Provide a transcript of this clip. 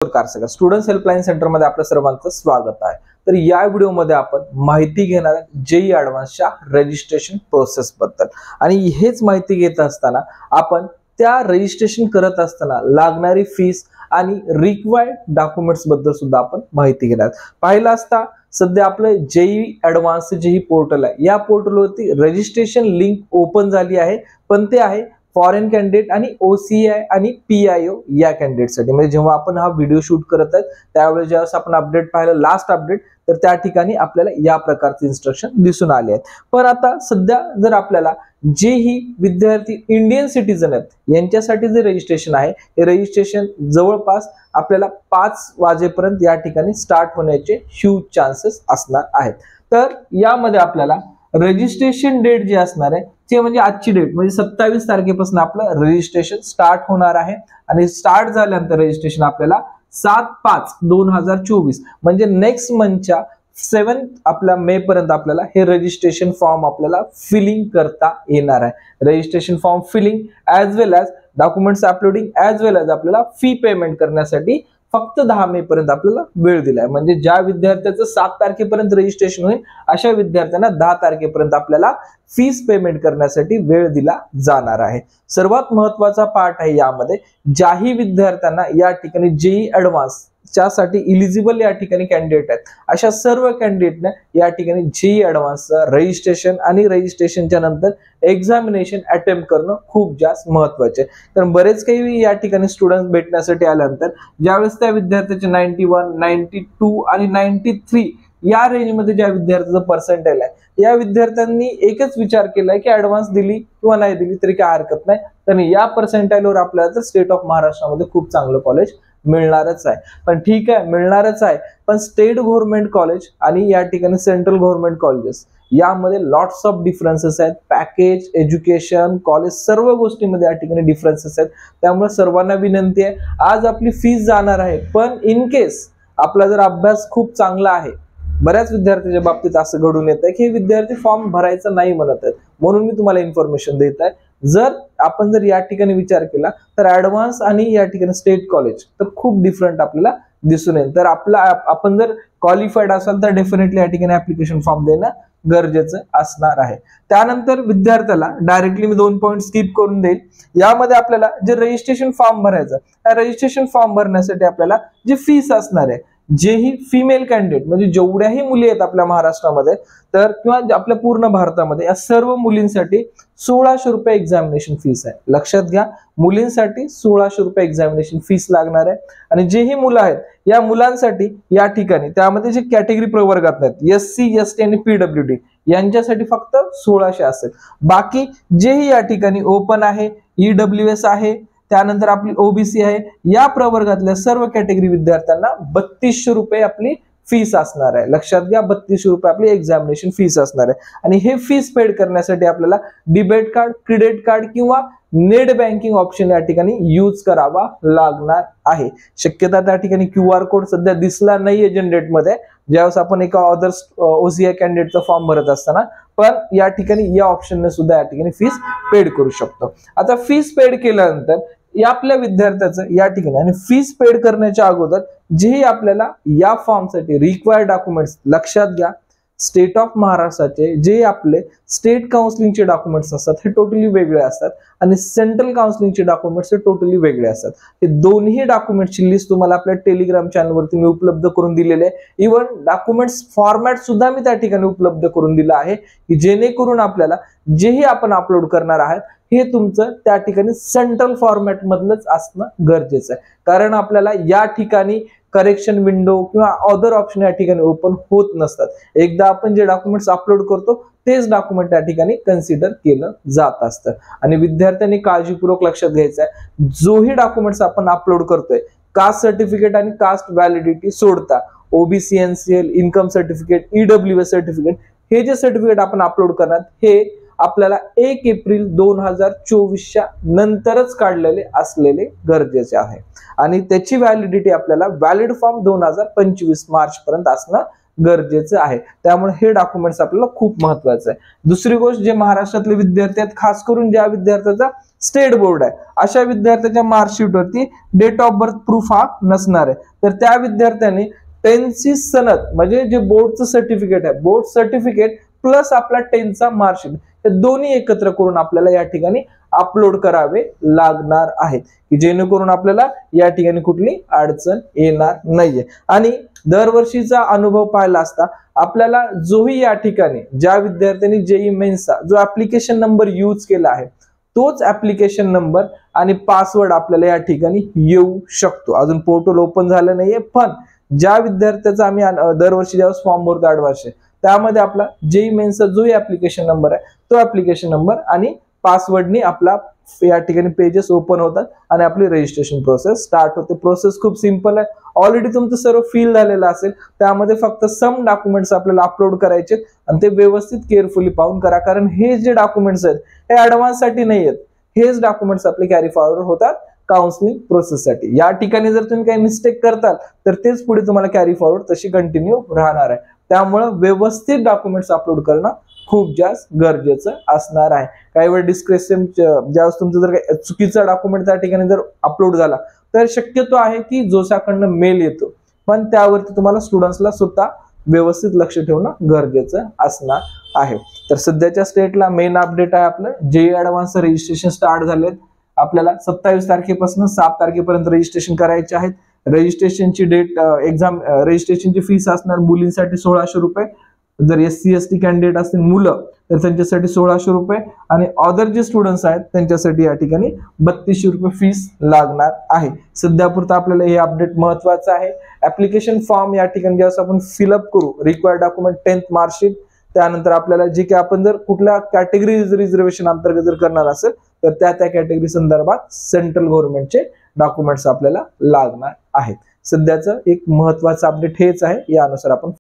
नमस्कार students helpline centre मध्ये आपल्या सर्वांचं स्वागत आहे। तर या व्हिडिओ मध्ये आपण माहिती घेणार आहे जेईई ॲडव्हान्सच्या रजिस्ट्रेशन प्रोसेस बद्दल। आणि हेच माहिती घेत असताना आपण त्या रजिस्ट्रेशन करत असताना लागणारी फीस आणि रिक्वायर्ड डॉक्युमेंट्स बद्दल सुद्धा आपण माहिती घेणार। पाहिलं असता सध्या आपलं जेईई ॲडव्हान्स जेईई पोर्टल आहे, या पोर्टलवरती रजिस्ट्रेशन लिंक ओपन झाली आहे, पण ते आहे फॉरेन कॅन्डिडेट आणि ओसीआय आणि पीआयओ या कॅन्डिडेटसाठी। म्हणजे जेव्हा आपण हा व्हिडिओ शूट करत आहेत त्यावेळेस जेव्हा आपण अपडेट पाहिलं लास्ट अपडेट, तर त्या ठिकाणी आपल्याला या प्रकारचे इन्स्ट्रक्शन दिसून आले आहेत। पण आता सध्या जर आपल्याला जेही विद्यार्थी इंडियन सिटीजन आहेत यांच्यासाठी जे रजिस्ट्रेशन आहे हे रजिस्ट्रेशन जवळपास आपल्याला 5 वाजेपर्यंत या ठिकाणी स्टार्ट होण्याचे ह्यूज चान्सेस असणार आहेत। तर यामध्ये आपल्याला रजिस्ट्रेशन डेट जी असणार आहे ते म्हणजे आजची डेट म्हणजे 27 तारखेपासून आपलं रजिस्ट्रेशन स्टार्ट होणार आहे। आणि स्टार्ट झाल्यानंतर रजिस्ट्रेशन आपल्याला 7/5/2024 म्हणजे नेक्स्ट मंथच्या 7 आपल्या मे पर्यंत आपल्याला हे रजिस्ट्रेशन फॉर्म आपल्याला फिलिंग करता येणार आहे। रजिस्ट्रेशन फॉर्म फिलिंग ॲज वेल ॲज डॉक्युमेंट्स अपलोडिंग ॲज वेल ॲज आपल्याला फी पेमेंट करण्यासाठी फक्त 10 मे पर्यंत आपल्याला वेळ दिलाय। म्हणजे ज्या विद्यार्थ्याचं 7 तारखेपर्यंत रजिस्ट्रेशन होईल अशा विद्यार्थ्यांना 10 तारखेपर्यंत आपल्याला फीस पेमेंट करण्यासाठी वेळ दिला जाणार आहे। सर्वात महत्त्वाचा पार्ट आहे यामध्ये, ज्याही विद्यार्थ्यांना या ठिकाणी जेईई ॲडव्हान्स च्यासाठी इलिजिबल या ठिकाणी कॅन्डिडेट आहेत अशा सर्व कॅन्डिडेटने या ठिकाणी जेईई ॲडव्हान्सचं रजिस्ट्रेशन आणि रजिस्ट्रेशनच्या नंतर एक्झामिनेशन अटेम्प्ट करणं खूप जास्त महत्त्वाचे आहे। कारण बरेच काही या ठिकाणी स्टुडंट्स भेटण्यासाठी आल्यानंतर ज्यावेळेस त्या विद्यार्थ्याचे 91, 92 आणि 93 या रेंजमध्ये ज्या विद्यार्थ्याचं पर्सेंटाइल आहे या विद्यार्थ्यांनी एकच विचार केलाय की ॲडव्हान्स दिली किंवा नाही दिली तरी काय हरकत नाही, कारण या पर्सेंटाइलवर आपल्याला तर स्टेट ऑफ महाराष्ट्रामध्ये खूप चांगलं कॉलेज मिळणारच आहे। पण ठीक आहे मिळणारच आहे, पण स्टेट गव्हर्नमेंट कॉलेज आणि या ठिकाणी सेंट्रल गव्हर्नमेंट कॉलेजेस यामध्ये लॉट्स ऑफ डिफरन्सेस आहेत। पॅकेज, एज्युकेशन, कॉलेज सर्व गोष्टींमध्ये या ठिकाणी डिफरन्सेस आहेत। त्यामुळे सर्वांना विनंती आहे, आज आपली फीस जाणार आहे, पण इन केस आपला जर अभ्यास खूप चांगला आहे, बऱ्याच विद्यार्थ्यांच्या बाबतीत असं घडून येत आहे की हे विद्यार्थी फॉर्म भरायचं नाही म्हणत आहेत, म्हणून मी तुम्हाला इन्फॉर्मेशन देत आहे। जर आपण जर या ठिकाणी विचार केला तर ॲडव्हान्स आणि या ठिकाणी स्टेट कॉलेज तर खूप डिफरंट आपल्याला दिसून येईल। तर आपण जर क्वालिफाईड असाल तर डेफिनेटली या ठिकाणी ऍप्लिकेशन फॉर्म देणं गरजेचं असणार आहे। त्यानंतर विद्यार्थ्याला डायरेक्टली मी 2 पॉइंट स्किप करून देईल। यामध्ये आपल्याला जे रजिस्ट्रेशन फॉर्म भरायचं, त्या रजिस्ट्रेशन फॉर्म भरण्यासाठी आपल्याला जी फीस असणार आहे, जेही फिमेल कॅन्डिडेट म्हणजे जेवढ्याही मुली आहेत आपल्या महाराष्ट्रामध्ये तर किंवा आपल्या पूर्ण भारतामध्ये या सर्व मुलींसाठी 1600 रुपये एक्झामिनेशन फीस आहे। लक्षात घ्या, मुलींसाठी 1600 रुपये एक्झामिनेशन फीस लागणार आहे। आणि जेही मुलं आहेत या मुलांसाठी या ठिकाणी त्यामध्ये जे कॅटेगरी प्रवर्गात आहेत SC, ST आणि PWD यांच्यासाठी फक्त 1600 असेल। बाकी जेही या ठिकाणी ओपन आहे, EWS आहे, त्यानंतर आपली ओबीसी आहे, या प्रवर्गातल्या सर्व कॅटेगरी विद्यार्थ्यांना 3200 रुपये आपली फीस असणार आहे। लक्षात घ्या, 3200 रुपये आपली एक्झामिनेशन फीस असणार आहे। आणि हे फीस पेड करण्यासाठी आपल्याला डेबिट कार्ड, क्रेडिट कार्ड किंवा नेट बँकिंग ऑप्शन या ठिकाणी यूज करावा लागणार आहे। शक्यता त्या ठिकाणी QR कोड सध्या दिसला नाहीये जनरेटमध्ये ज्यावेळेस आपण एका अदर ओसीआय कॅन्डिडेटचा फॉर्म भरत असताना, पण या ठिकाणी या ऑप्शनने सुद्धा या ठिकाणी फीस पेड करू शकतो। आता फीस पेड केल्यानंतर या आपल्या विद्यार्थ्याचं या ठिकाणी आणि फीस पेड करण्याच्या अगोदर जेही आपल्याला या फॉर्मसाठी रिक्वायर्ड डॉक्युमेंट्स, लक्षात घ्या स्टेट ऑफ महाराष्ट्राचे जे आपले स्टेट काउन्सिलिंगचे डॉक्युमेंट्स असतात हे टोटली वेगळे असतात आणि सेंट्रल काउन्सिलिंगचे डॉक्युमेंट्स हे टोटली वेगळे असतात। हे दोन्ही डॉक्युमेंट्सची लिस्ट तुम्हाला आपल्या टेलिग्राम चॅनलवरती मी उपलब्ध करून दिलेले आहे। इव्हन डॉक्युमेंट्स फॉर्मॅट सुद्धा मी त्या ठिकाणी उपलब्ध करून दिला आहे की जेणेकरून आपल्याला जेही आपण अपलोड करणार आहात हे तुमचं त्या ठिकाणी सेंट्रल फॉर्मॅट मधलंच असणं गरजेचं आहे। कारण आपल्याला या ठिकाणी करेक्शन विंडो किंवा अदर ऑप्शन या ठिकाणी ओपन होत नसतात। एकदा आपण जे डॉक्युमेंट्स अपलोड करतो तेच डॉक्युमेंट त्या ठिकाणी कन्सिडर केलं जात असतं। आणि विद्यार्थ्यांनी काळजीपूर्वक लक्षात घ्यायचं आहे, जोही डॉक्युमेंट्स आपण अपलोड करतोय कास्ट सर्टिफिकेट आणि कास्ट व्हॅलिडिटी सोडता OBC, NCL, income certificate, EWS certificate हे जे सर्टिफिकेट आपण अपलोड करणार हे आपल्याला 1 एप्रिल 2024च्या नंतरच काढलेले असलेले गरजेचे आहे। आणि त्याची व्हॅलिडिटी आपल्याला व्हॅलिड फॉर्म 2025 मार्च पर्यंत असणं गरजेचं आहे. त्यामुळे हे डॉक्युमेंट्स आपल्याला खूप महत्वाचं आहे. दुसरी गोष्ट, जे महाराष्ट्रातले विद्यार्थी आहेत, खास करून ज्या विद्यार्थ्याचा स्टेट बोर्ड आहे, अशा विद्यार्थ्याच्या मार्कशीटवरती डेट ऑफ बर्थ प्रूफ हा नसणार आहे. तर त्या विद्यार्थ्यांनी 10th सनद म्हणजे जे बोर्डचं सर्टिफिकेट आहे, बोर्ड सर्टिफिकेट प्लस आपला 10th मार्कशीट, हे दोन्ही एकत्र करून आपल्याला या ठिकाणी अपलोड करावे लागणार आहेत, की जेणेकरून आपल्याला या ठिकाणी कुठली अडचण येणार नाहीये. आणि दरवर्षीचा अनुभव पाहिला असता आपल्याला जोही या ठिकाणी ज्या विद्यार्थ्यांनी जेईई मेन्सचा जो ऍप्लिकेशन नंबर यूज केला आहे, तोच ऍप्लिकेशन नंबर आणि पासवर्ड आपल्याला या ठिकाणी येऊ शकतो. अजून पोर्टल ओपन झालं नाहीये, पण ज्या विद्यार्थ्याचा आम्ही दरवर्षी ज्यावेळेस फॉर्म भरतो ऍडव्हान्स, त्यामध्ये आपला जेईई मेन्सचा जो ऍप्लिकेशन नंबर आहे, तो ऍप्लिकेशन नंबर आणि पासवर्डनी आपला या ठिकाणी पेजेस ओपन होतात आणि आपली रजिस्ट्रेशन प्रोसेस स्टार्ट होते. प्रोसेस खूप सिंपल आहे. ऑलरेडी तुमचं सर्व फिल झालेलं असेल, त्यामध्ये फक्त सम डॉक्युमेंट्स आपल्याला अपलोड करायचे आणि ते व्यवस्थित केअरफुली पाहून करा, कारण हे जे डॉक्युमेंट्स आहेत हे ऍडव्हान्स साठी नाही आहेत. हेच डॉक्युमेंट्स आपले कॅरी फॉरवर्ड होतात काउन्सिलिंग प्रोसेससाठी. या ठिकाणी जर तुम्ही काही मिस्टेक करताल तर तेच पुढे तुम्हाला कॅरी फॉरवर्ड तशी कंटिन्यू राहणार आहे. त्यामुळे व्यवस्थित डॉक्युमेंट्स अपलोड करणं खूप जास्त गरजेचं असणार आहे. काही वेळ डिस्क्रिप्शन ज्यावेळेस तुमचं जर काही चुकीचा डॉक्युमेंट त्या ठिकाणी जर अपलोड झाला तर शक्यतो आहे की जोशाकडनं मेल येतो, पण त्यावरती तुम्हाला स्टुडंट्सला स्वतः व्यवस्थित लक्ष ठेवणं गरजेचं असणार आहे. तर सध्याच्या स्टेटला मेन अपडेट आहे आपलं जेईई ऍडव्हान्स रजिस्ट्रेशन स्टार्ट झालेत. आपल्याला 27 तारखेपासून 7 तारखेपर्यंत रजिस्ट्रेशन करायचे आहेत. रजिस्ट्रेशनची डेट एक्झाम रजिस्ट्रेशनची फीस असणार मुलींसाठी 1600 रुपये, जर SC ST कॅन्डिडेट असतील मुलं तर त्यांच्यासाठी 1600 रुपये आणि अदर जे स्टुडंट्स आहेत त्यांच्यासाठी या ठिकाणी 3200 रुपये फीस लागणार आहे. सध्यापुरतं आपल्याला हे अपडेट महत्वाचं आहे. ऍप्लिकेशन फॉर्म या ठिकाणी ज्यावेळेस आपण फिलअप करू, रिक्वायर्ड डॉक्युमेंट 10th मार्कशीट, त्यानंतर आपल्याला जे काही आपण जर कुठल्या कॅटेगरी रिझर्वेशन अंतर्गत जर करणार असेल तर त्या कॅटेगरी संदर्भात सेंट्रल गव्हर्नमेंटचे डॉक्युमेंट्स आपल्याला लागणार आहेत. सध्याचं एक महत्वाचं अपडेट हेच आहे, यानुसार आपण